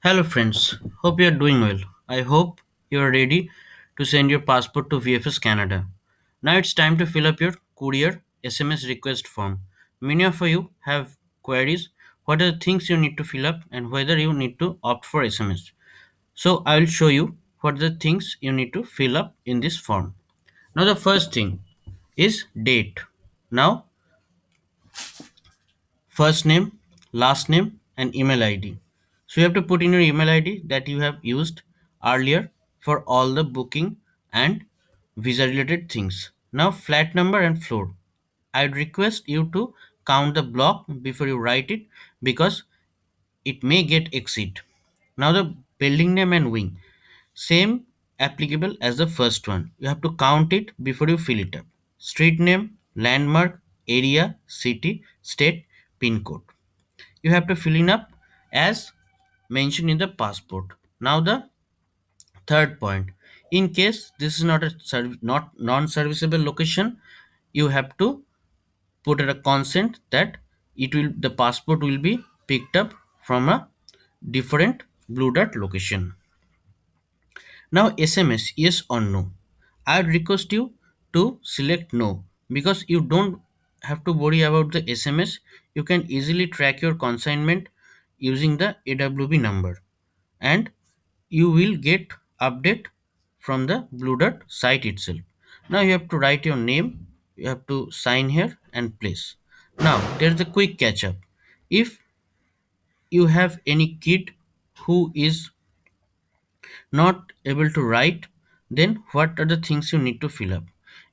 Hello, friends. Hope you are doing well. I hope you are ready to send your passport to VFS Canada. Now it's time to fill up your Courier SMS request form. Many of you have queries what are the things you need to fill up and whether you need to opt for SMS. So I will show you what are the things you need to fill up in this form. Now the first thing is date. Now first name, last name, and email ID. So you have to put in your email ID that you have used earlier for all the booking and visa related things. Now flat number and floor. I'd request you to count the block before you write it because it may get exceed. Now the building name and wing. Same applicable as the first one. You have to count it before you fill it up. Street name, landmark, area, city, state, pin code you have to fill in up as mentioned in the passport. Now the third point, in case this is not a not non-serviceable location, you have to put a consent that the passport will be picked up from a different blue dot location. Now SMS yes or no. I would request you to select no because you don't have to worry about the SMS. You can easily track your consignment using the AWB number and you will get update from the blue dot site itself. Now you have to write your name, you have to sign here and place. Now there's a quick catch up. If you have any kid who is not able to write, then what are the things you need to fill up?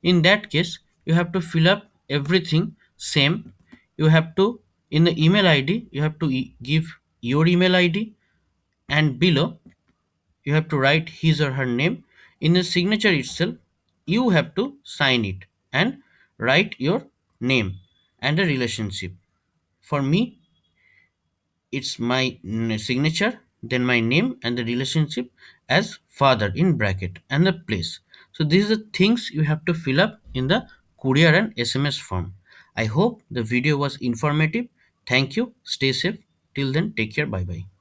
In that case, you have to fill up everything same. You have to, in the email ID, you have to give your email ID, and below you have to write his or her name. In the signature itself, you have to sign it and write your name and the relationship. For me, it's my signature, then my name and the relationship as father in bracket and the place. So these are the things you have to fill up in the courier and SMS form. I hope the video was informative. Thank you. Stay safe. Till then, take care. Bye bye.